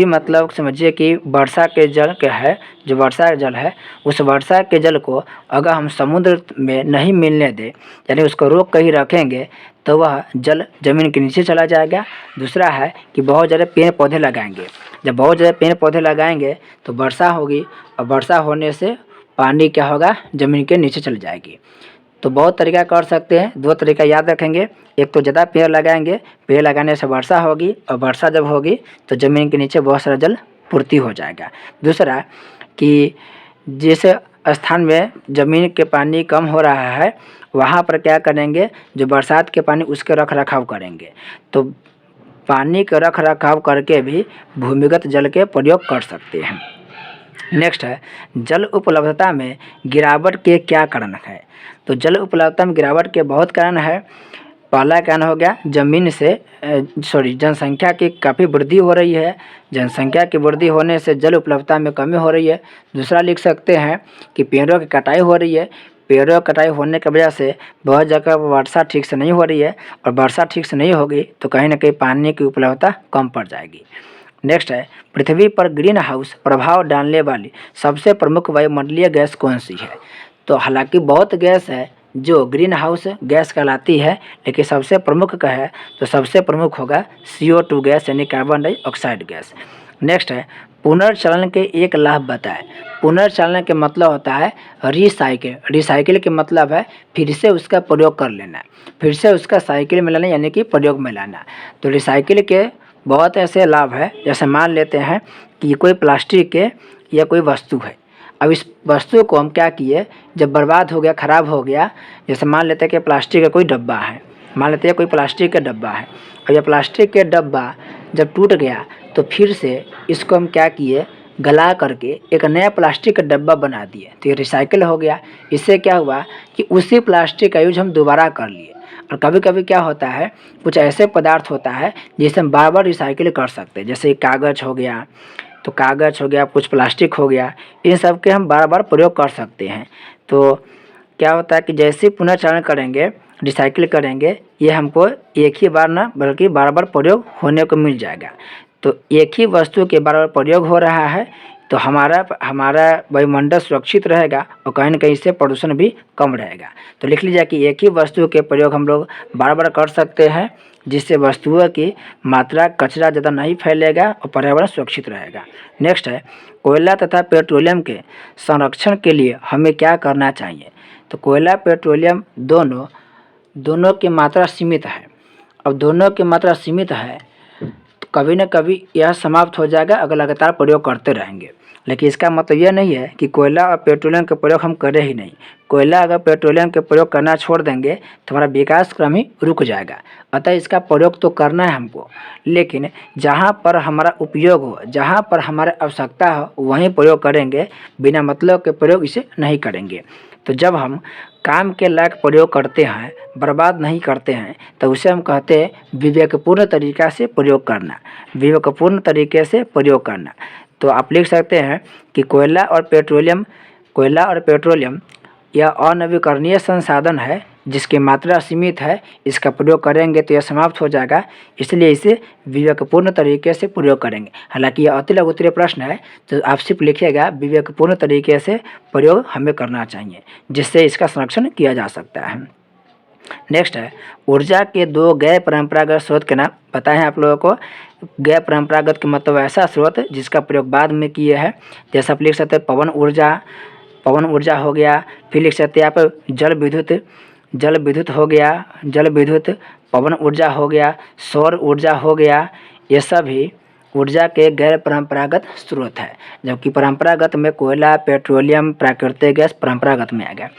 मतलब समझिए कि वर्षा के जल के है, जो वर्षा का जल है उस वर्षा के जल को अगर हम समुद्र में नहीं मिलने दें, यानी उसको रोक कर ही रखेंगे, तो वह जल ज़मीन के नीचे चला जाएगा। दूसरा है कि बहुत ज़्यादा पेड़ पौधे लगाएंगे। जब बहुत ज़्यादा पेड़ पौधे लगाएंगे तो वर्षा होगी, और वर्षा होने से पानी क्या होगा, ज़मीन के नीचे चल जाएगी। तो बहुत तरीका कर सकते हैं, दो तरीका याद रखेंगे। एक तो ज़्यादा पेड़ लगाएंगे, पेड़ लगाने से वर्षा होगी, और वर्षा जब होगी तो ज़मीन के नीचे बहुत सारा जल पूर्ति हो जाएगा। दूसरा कि जिस स्थान में ज़मीन के पानी कम हो रहा है वहाँ पर क्या करेंगे, जो बरसात के पानी उसके रख रखाव करेंगे। तो पानी का रख रखाव करके भी भूमिगत जल के प्रयोग कर सकते हैं। नेक्स्ट है जल उपलब्धता में गिरावट के क्या कारण है। तो जल उपलब्धता में गिरावट के बहुत कारण है। पहला कारण हो गया जनसंख्या की काफ़ी वृद्धि हो रही है। जनसंख्या की वृद्धि होने से जल उपलब्धता में कमी हो रही है। दूसरा लिख सकते हैं कि पेड़ों की कटाई हो रही है। पेड़ों की कटाई होने की वजह से बहुत जगह वर्षा ठीक से नहीं हो रही है, और वर्षा ठीक से नहीं होगी तो कहीं ना कहीं पानी की उपलब्धता कम पड़ जाएगी। नेक्स्ट है पृथ्वी पर ग्रीन हाउस प्रभाव डालने वाली सबसे प्रमुख वायुमंडलीय गैस कौन सी है। तो हालांकि बहुत गैस है जो ग्रीन हाउस गैस कहलाती है, लेकिन सबसे प्रमुख का है तो सबसे प्रमुख होगा CO2 गैस यानी कार्बन डाइऑक्साइड गैस। नेक्स्ट है पुनर्चलन के एक लाभ बताएं। पुनर्चलन के मतलब होता है रिसाइकिल के मतलब है फिर से उसका प्रयोग कर लेना, फिर से उसका साइकिल में लाना यानी कि प्रयोग में लाना। तो रिसाइकिल के बहुत ऐसे लाभ है। जैसे मान लेते हैं कि कोई प्लास्टिक के या कोई वस्तु है, अब इस वस्तु को हम क्या किए, जब बर्बाद हो गया, ख़राब हो गया, जैसे मान लेते हैं कि प्लास्टिक का कोई डब्बा है, मान लेते हैं कोई प्लास्टिक का डब्बा है, और यह प्लास्टिक के डब्बा जब टूट गया तो फिर से इसको हम क्या किए, गला करके एक नया प्लास्टिक का डब्बा बना दिए, तो ये रिसाइकिल हो गया। इससे क्या हुआ कि उसी प्लास्टिक का यूज हम दोबारा कर लिए। और कभी कभी क्या होता है, कुछ ऐसे पदार्थ होता है जिसे हम बार बार रिसाइकिल कर सकते हैं। जैसे कागज़ हो गया, तो कागज़ हो गया, कुछ प्लास्टिक हो गया, इन सब के हम बार बार प्रयोग कर सकते हैं। तो क्या होता है कि जैसे पुनर्चरण करेंगे, रिसाइकिल करेंगे, ये हमको एक ही बार ना बल्कि बार बार प्रयोग होने को मिल जाएगा। तो एक ही वस्तु के बार बार प्रयोग हो रहा है तो हमारा वायुमंडल सुरक्षित रहेगा, और कहीं ना कहीं से प्रदूषण भी कम रहेगा। तो लिख लीजिए कि एक ही वस्तु के प्रयोग हम लोग बार बार कर सकते हैं, जिससे वस्तुओं की मात्रा कचरा ज़्यादा नहीं फैलेगा और पर्यावरण सुरक्षित रहेगा। नेक्स्ट है, कोयला तथा पेट्रोलियम के संरक्षण के लिए हमें क्या करना चाहिए। तो कोयला पेट्रोलियम दोनों की मात्रा सीमित है। अब दोनों की मात्रा सीमित है तो कभी न कभी यह समाप्त हो जाएगा अगर लगातार प्रयोग करते रहेंगे। लेकिन इसका मतलब यह नहीं है कि कोयला और पेट्रोलियम का प्रयोग हम करें ही नहीं। कोयला अगर पेट्रोलियम के प्रयोग करना छोड़ देंगे तो हमारा विकास क्रम ही रुक जाएगा। अतः इसका प्रयोग तो करना है हमको, लेकिन जहाँ पर हमारा उपयोग हो, जहाँ पर हमारा आवश्यकता हो वहीं प्रयोग करेंगे, बिना मतलब के प्रयोग इसे नहीं करेंगे। तो जब हम काम के लायक प्रयोग करते हैं, बर्बाद नहीं करते हैं, तो उसे हम कहते हैं विवेकपूर्ण तरीक़ा से प्रयोग करना, विवेकपूर्ण तरीके से प्रयोग करना। तो आप लिख सकते हैं कि कोयला और पेट्रोलियम यह अनवीकरणीय संसाधन है जिसकी मात्रा सीमित है। इसका प्रयोग करेंगे तो यह समाप्त हो जाएगा, इसलिए इसे विवेकपूर्ण तरीके से प्रयोग करेंगे। हालांकि यह अति लघु उत्तरीय प्रश्न है, तो आप सिर्फ लिखिएगा विवेकपूर्ण तरीके से प्रयोग हमें करना चाहिए, जिससे इसका संरक्षण किया जा सकता है। नेक्स्ट है, ऊर्जा के दो गैर परंपरागत स्रोत के नाम बताएं आप लोगों को। गैर परंपरागत के मतलब ऐसा स्रोत जिसका प्रयोग बाद में किए हैं। जैसे आप लिख सकते हैं पवन ऊर्जा हो गया। फिर लिख सकते हैं आप जल विद्युत हो गया, जल विद्युत, पवन ऊर्जा हो गया, सौर ऊर्जा हो गया। ये सभी ऊर्जा के गैर परंपरागत स्रोत है, जबकि परंपरागत में कोयला, पेट्रोलियम, प्राकृतिक गैस परंपरागत में आ गया।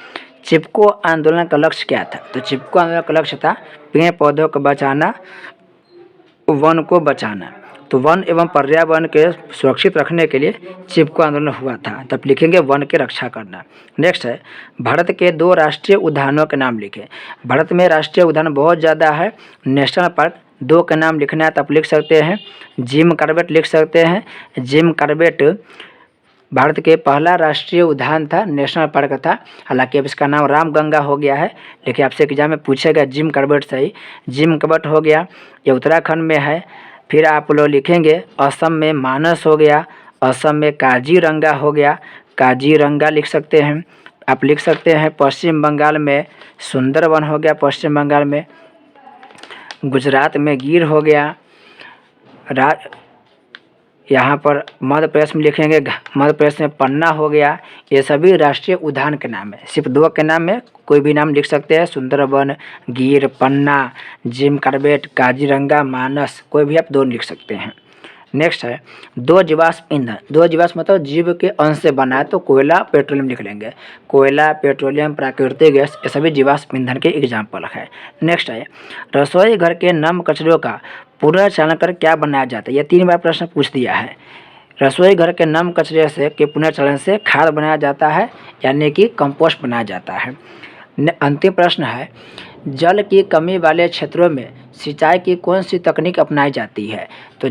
चिपको आंदोलन का लक्ष्य क्या था। तो चिपको आंदोलन का लक्ष्य था पेड़ पौधों को बचाना, वन को बचाना। तो वन एवं पर्यावरण के सुरक्षित रखने के लिए चिपको आंदोलन हुआ था। तब लिखेंगे वन की रक्षा करना। नेक्स्ट है, भारत के दो राष्ट्रीय उद्यानों के नाम लिखें। भारत में राष्ट्रीय उद्यान बहुत ज़्यादा है, नेशनल पार्क दो के नाम लिखना है तो आप लिख सकते हैं जिम कॉर्बेट लिख सकते हैं। जिम कॉर्बेट भारत के पहला राष्ट्रीय उद्यान था, नेशनल पार्क था। हालांकि अब इसका नाम रामगंगा हो गया है, लेकिन आपसे एग्जाम में पूछेगा जिम कॉर्बेट सही। जिम कॉर्बेट हो गया, ये उत्तराखंड में है। फिर आप लोग लिखेंगे असम में मानस हो गया, असम में काजीरंगा हो गया, काजीरंगा लिख सकते हैं। आप लिख सकते हैं पश्चिम बंगाल में सुंदरवन हो गया, पश्चिम बंगाल में। गुजरात में गिर हो गया। यहाँ पर मध्य प्रदेश में लिखेंगे, मध्य प्रदेश में पन्ना हो गया। ये सभी राष्ट्रीय उद्यान के नाम है। सिर्फ दो के नाम में कोई भी नाम लिख सकते हैं, सुंदरवन, गिर, पन्ना, जिम कॉर्बेट, काजीरंगा, मानस, कोई भी आप दो लिख सकते हैं। नेक्स्ट है, दो जीवाश्म ईंधन। दो जीवाश्म मतलब जीव के अंश से बना है, तो कोयला, पेट्रोलियम लिख लेंगे। कोयला, पेट्रोलियम, प्राकृतिक गैस, ये सभी जीवाश्म ईंधन के एग्जाम्पल है। नेक्स्ट है, रसोई घर के नम कचरों का पुनर्चक्रण कर क्या बनाया जाता है। यह 3 बार प्रश्न पूछ दिया है। रसोई घर के नम कचरे से के पुनर्चक्रण से खाद बनाया जाता है, यानी कि कंपोस्ट बनाया जाता है। अंतिम प्रश्न है, जल की कमी वाले क्षेत्रों में सिंचाई की कौन सी तकनीक अपनाई जाती है। तो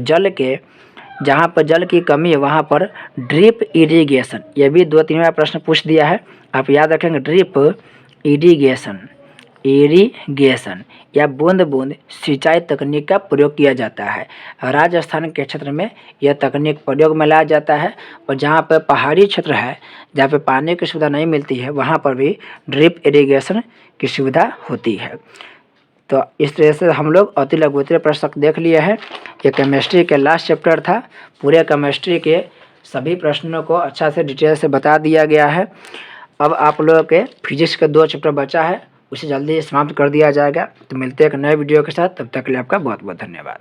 जहाँ पर जल की कमी है वहाँ पर ड्रिप इरिगेशन, यह भी 2-3 बार प्रश्न पूछ दिया है, आप याद रखेंगे। ड्रिप इरिगेशन या बूंद बूंद सिंचाई तकनीक का प्रयोग किया जाता है। राजस्थान के क्षेत्र में यह तकनीक प्रयोग में लाया जाता है, और जहाँ पर पहाड़ी क्षेत्र है, जहाँ पे पानी की सुविधा नहीं मिलती है, वहाँ पर भी ड्रिप इरिगेशन की सुविधा होती है। तो इस तरह से हम लोग अति लघु उत्तरीय प्रश्न देख लिए हैं। ये केमिस्ट्री के लास्ट चैप्टर था। पूरे केमिस्ट्री के सभी प्रश्नों को अच्छा से डिटेल से बता दिया गया है। अब आप लोगों के फिजिक्स के 2 चैप्टर बचा है, उसे जल्दी समाप्त कर दिया जाएगा। तो मिलते हैं एक नए वीडियो के साथ, तब तक के लिए आपका बहुत बहुत धन्यवाद।